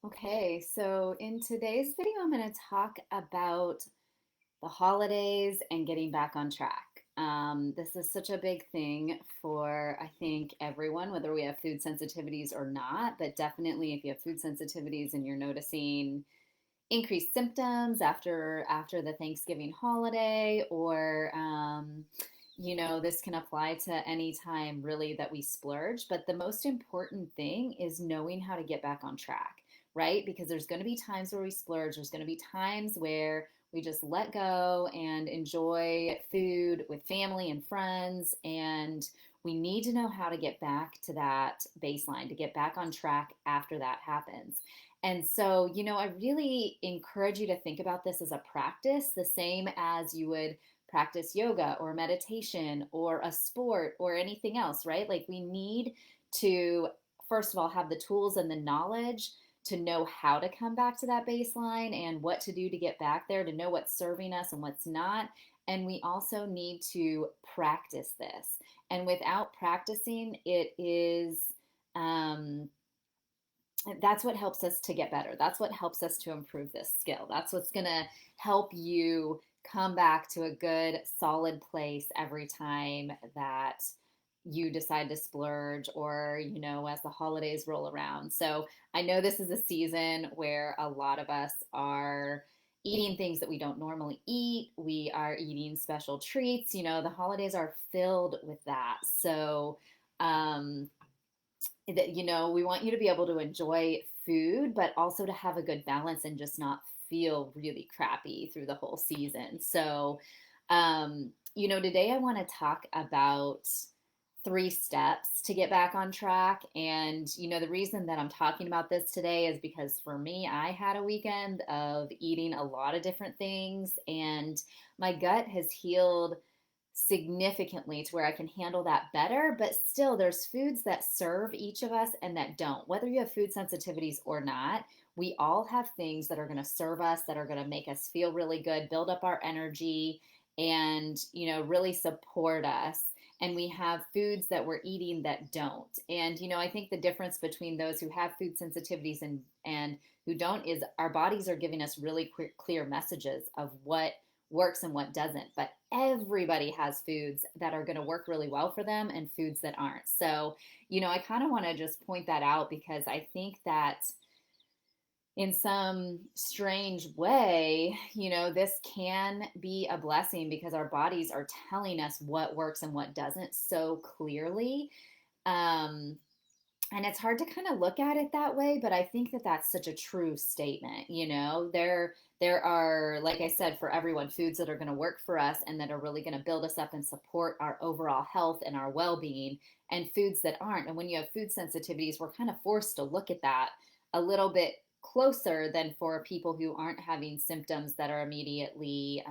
Okay, so in today's video, I'm going to talk about the holidays and getting back on track. This is such a big thing for, I think, everyone, whether we have food sensitivities or not, but definitely if you have food sensitivities and you're noticing increased symptoms after the Thanksgiving holiday, or this can apply to any time really that we splurge. But the most important thing is knowing how to get back on track, right? Because there's going to be times where we splurge. There's going to be times where we just let go and enjoy food with family and friends. And we need to know how to get back to that baseline, to get back on track after that happens. And so, I really encourage you to think about this as a practice, the same as you would practice yoga or meditation or a sport or anything else, right? Like, we need to, first of all, have the tools and the knowledge to know how to come back to that baseline and what to do to get back there, to know what's serving us and what's not. And we also need to practice this. And without practicing, it is. That's what helps us to get better. That's what helps us to improve this skill. That's what's going to help you come back to a good, solid place every time that you decide to splurge, or, as the holidays roll around. So I know this is a season where a lot of us are eating things that we don't normally eat. We are eating special treats. The holidays are filled with that. So, um, that we want you to be able to enjoy food, but also to have a good balance and just not feel really crappy through the whole season. So, today I want to talk about 3 steps to get back on track. And, the reason that I'm talking about this today is because for me, I had a weekend of eating a lot of different things, and my gut has healed significantly to where I can handle that better. But still, there's foods that serve each of us and that don't. Whether you have food sensitivities or not, we all have things that are going to serve us, that are going to make us feel really good, build up our energy, and, really support us. And we have foods that we're eating that don't. And, I think the difference between those who have food sensitivities and who don't is our bodies are giving us really clear messages of what works and what doesn't. But everybody has foods that are going to work really well for them and foods that aren't. So, I kind of want to just point that out because I think that in some strange way, this can be a blessing because our bodies are telling us what works and what doesn't so clearly. Um, and it's hard to kind of look at it that way, but I think that that's such a true statement. There are, like I said, for everyone, foods that are going to work for us and that are really going to build us up and support our overall health and our well-being, and foods that aren't. And when you have food sensitivities, we're kind of forced to look at that a little bit closer than for people who aren't having symptoms that are immediately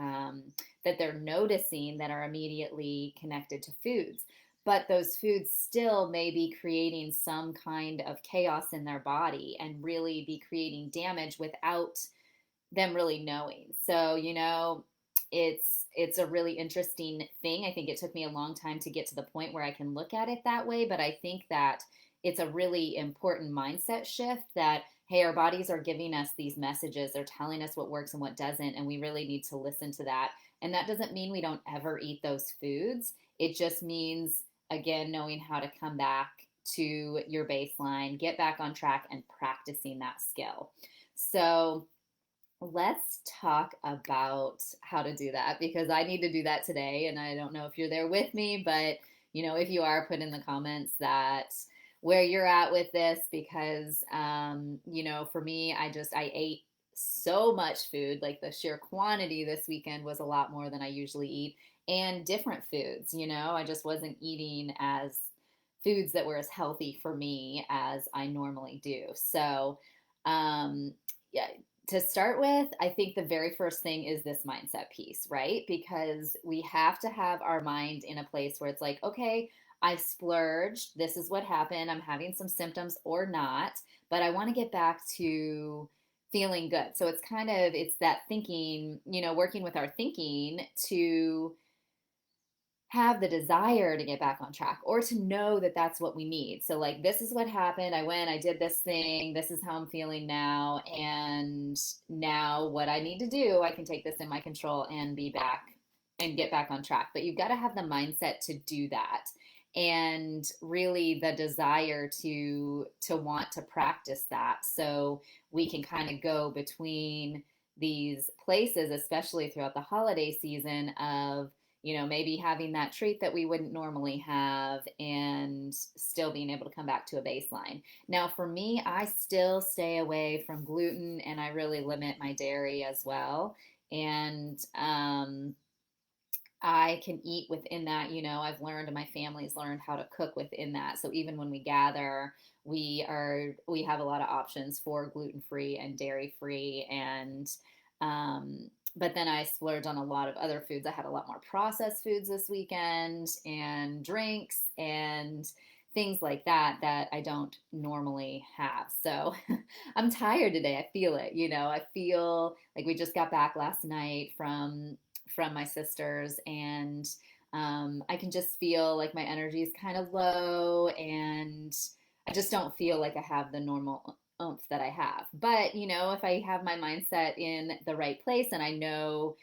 that they're noticing that are immediately connected to foods, but those foods still may be creating some kind of chaos in their body and really be creating damage without them really knowing. So, it's a really interesting thing. I think it took me a long time to get to the point where I can look at it that way, but I think that it's a really important mindset shift that, hey, our bodies are giving us these messages. They're telling us what works and what doesn't, and we really need to listen to that. And that doesn't mean we don't ever eat those foods. It just means, again, knowing how to come back to your baseline, get back on track, and practicing that skill. So, let's talk about how to do that because I need to do that today. And I don't know if you're there with me, but if you are, put in the comments that where you're at with this because, for me, I ate so much food. Like, the sheer quantity this weekend was a lot more than I usually eat, and different foods. I just wasn't eating as foods that were as healthy for me as I normally do. So, yeah, to start with, I think the very first thing is this mindset piece, right? Because we have to have our mind in a place where it's like, okay, I splurged. This is what happened. I'm having some symptoms or not, but I want to get back to feeling good. So it's that thinking, working with our thinking to have the desire to get back on track or to know that that's what we need. So, like, this is what happened. I went, I did this thing. This is how I'm feeling now. And now, what I need to do, I can take this in my control and be back and get back on track. But you've got to have the mindset to do that. And really the desire to want to practice that, so we can kind of go between these places, especially throughout the holiday season, of maybe having that treat that we wouldn't normally have and still being able to come back to a baseline. Now, for me, I still stay away from gluten and I really limit my dairy as well. And I can eat within that. I've learned and my family's learned how to cook within that. So even when we gather, we have a lot of options for gluten free and dairy free, and but then I splurge on a lot of other foods. I had a lot more processed foods this weekend and drinks and things like that that I don't normally have. So I'm tired today. I feel it. I feel like we just got back last night from my sisters, and I can just feel like my energy is kind of low, and I just don't feel like I have the normal oomph that I have. But if I have my mindset in the right place, and I know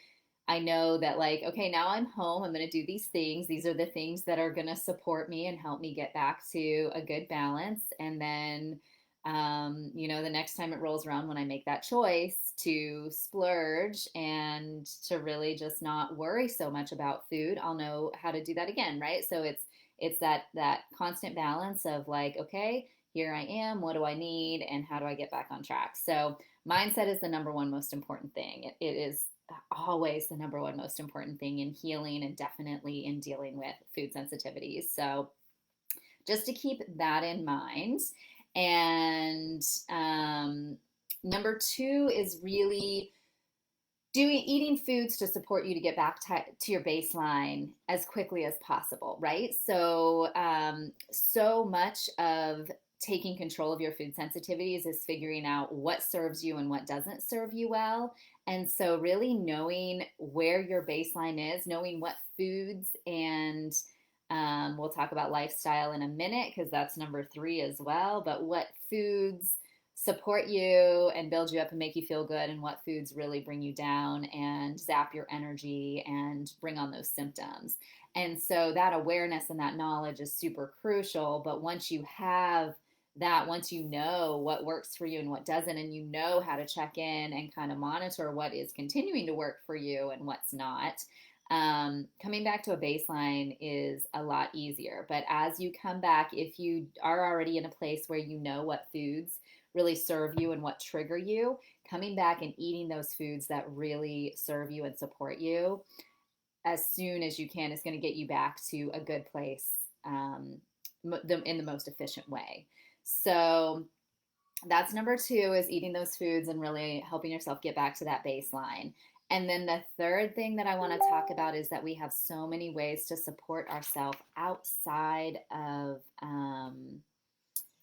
that, like, okay, now I'm home, I'm going to do these things. These are the things that are going to support me and help me get back to a good balance. And then, the next time it rolls around, when I make that choice to splurge and to really just not worry so much about food, I'll know how to do that again, right? So it's that constant balance of, like, okay, here I am, what do I need, and how do I get back on track? So mindset is the number one most important thing. It is always the number one most important thing in healing and definitely in dealing with food sensitivities. So just to keep that in mind. And number two is really eating foods to support you to get back to your baseline as quickly as possible, right? So so much of taking control of your food sensitivities is figuring out what serves you and what doesn't serve you well. And so really knowing where your baseline is, knowing what foods, and we'll talk about lifestyle in a minute because that's number three as well, but what foods support you and build you up and make you feel good, and what foods really bring you down and zap your energy and bring on those symptoms. And so that awareness and that knowledge is super crucial. But once you have that, once you know what works for you and what doesn't, and you know how to check in and kind of monitor what is continuing to work for you and what's not, coming back to a baseline is a lot easier. But as you come back, if you are already in a place where you know what foods really serve you and what trigger you, coming back and eating those foods that really serve you and support you as soon as you can is going to get you back to a good place, in the most efficient way. So that's number two, is eating those foods and really helping yourself get back to that baseline. And then the third thing that I want to talk about is that we have so many ways to support ourselves outside of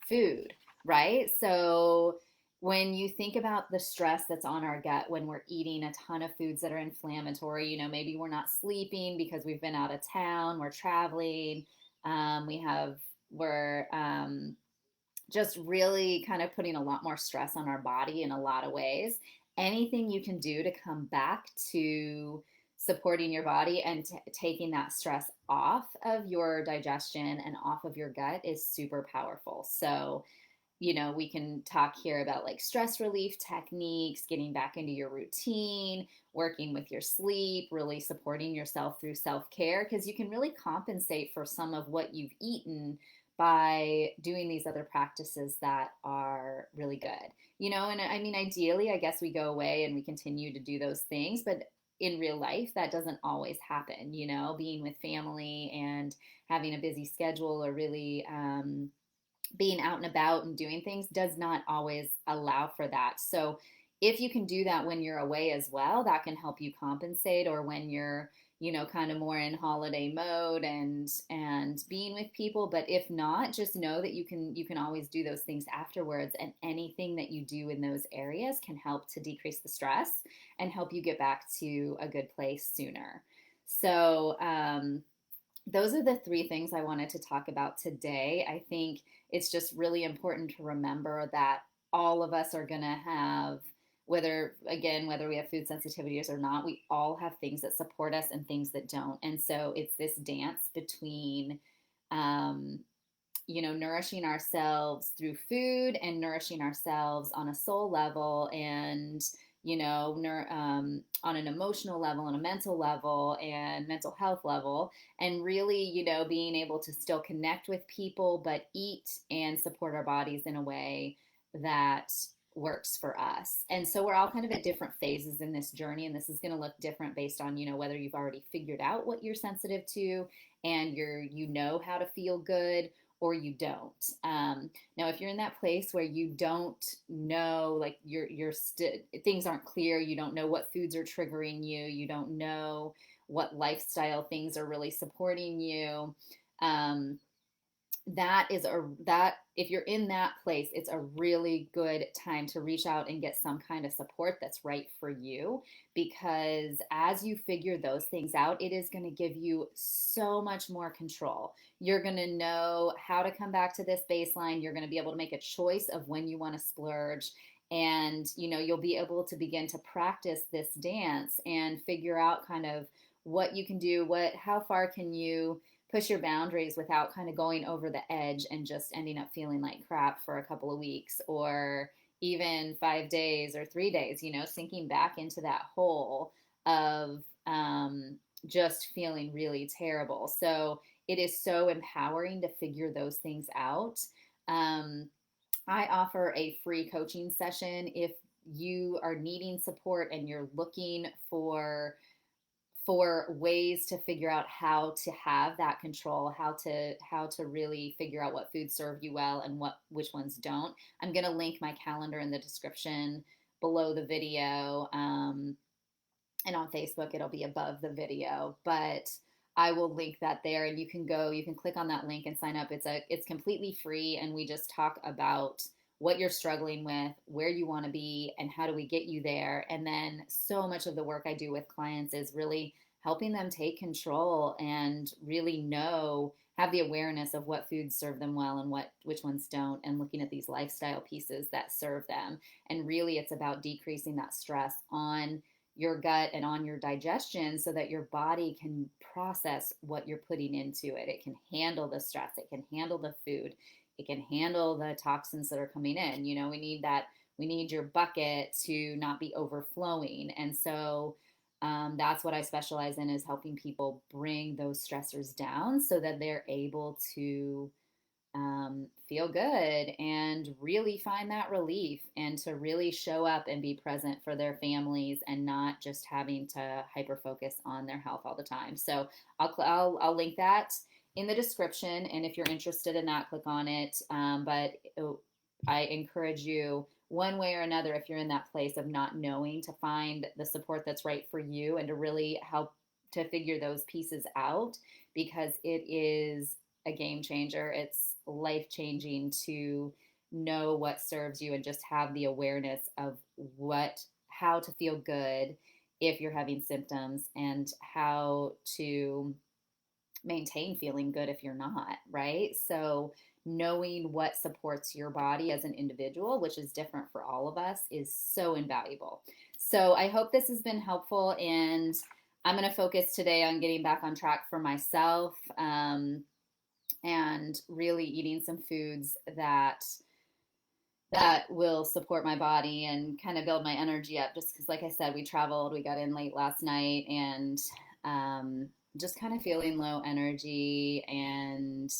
food, right? So when you think about the stress that's on our gut when we're eating a ton of foods that are inflammatory, maybe we're not sleeping because we've been out of town, we're traveling, we're just really kind of putting a lot more stress on our body in a lot of ways. Anything you can do to come back to supporting your body and taking that stress off of your digestion and off of your gut is super powerful. So, we can talk here about, like, stress relief techniques, getting back into your routine, working with your sleep, really supporting yourself through self-care, because you can really compensate for some of what you've eaten by doing these other practices that are really good. And I mean, ideally, I guess we go away and we continue to do those things, but in real life, that doesn't always happen. Being with family and having a busy schedule, or really being out and about and doing things, does not always allow for that. So if you can do that when you're away as well, that can help you compensate, or when you're kind of more in holiday mode and being with people. But if not, just know that you can always do those things afterwards, and anything that you do in those areas can help to decrease the stress and help you get back to a good place sooner. So those are the three things I wanted to talk about today. I think it's just really important to remember that all of us are going to have, whether, again, whether we have food sensitivities or not, we all have things that support us and things that don't. And so it's this dance between, um, nourishing ourselves through food and nourishing ourselves on a soul level and, on an emotional level and a mental level and mental health level. And really, being able to still connect with people, but eat and support our bodies in a way that works for us. And so we're all kind of at different phases in this journey, and this is going to look different based on, whether you've already figured out what you're sensitive to and you know how to feel good, or you don't. Now, if you're in that place where you don't know, like things aren't clear, you don't know what foods are triggering you, you don't know what lifestyle things are really supporting you, um, that if you're in that place, it's a really good time to reach out and get some kind of support that's right for you, because as you figure those things out, it is going to give you so much more control. You're going to know how to come back to this baseline. You're going to be able to make a choice of when you want to splurge, and you'll be able to begin to practice this dance and figure out kind of what you can do, how far can you push your boundaries without kind of going over the edge and just ending up feeling like crap for a couple of weeks, or even 5 days or 3 days, sinking back into that hole of just feeling really terrible. So it is so empowering to figure those things out. I offer a free coaching session if you are needing support and you're looking for ways to figure out how to have that control, how to really figure out what foods serve you well and which ones don't. I'm going to link my calendar in the description below the video, and on Facebook it'll be above the video, but I will link that there, and you can click on that link and sign up. It's completely free, and we just talk about what you're struggling with, where you want to be, and how do we get you there. And then so much of the work I do with clients is really helping them take control and really have the awareness of what foods serve them well and which ones don't, and looking at these lifestyle pieces that serve them. And really it's about decreasing that stress on your gut and on your digestion so that your body can process what you're putting into it. It can handle the stress, it can handle the food, it can handle the toxins that are coming in. We need your bucket to not be overflowing. And so that's what I specialize in, is helping people bring those stressors down so that they're able to feel good and really find that relief, and to really show up and be present for their families and not just having to hyper focus on their health all the time. So I'll link that in the description, and if you're interested in that, click on it. But I encourage you, one way or another, if you're in that place of not knowing, to find the support that's right for you and to really help to figure those pieces out, because it is a game changer. It's life changing to know what serves you and just have the awareness of how to feel good if you're having symptoms, and how to maintain feeling good if you're not, right? So knowing what supports your body as an individual, which is different for all of us, is so invaluable. So I hope this has been helpful, and I'm going to focus today on getting back on track for myself, and really eating some foods that will support my body and kind of build my energy up, just because, like I said, we got in late last night, and just kind of feeling low energy, and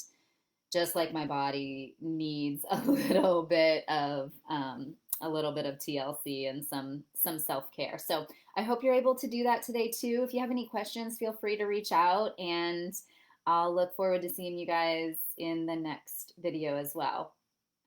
just like my body needs a little bit of TLC and some self-care. So I hope you're able to do that today too. If you have any questions, feel free to reach out, and I'll look forward to seeing you guys in the next video as well.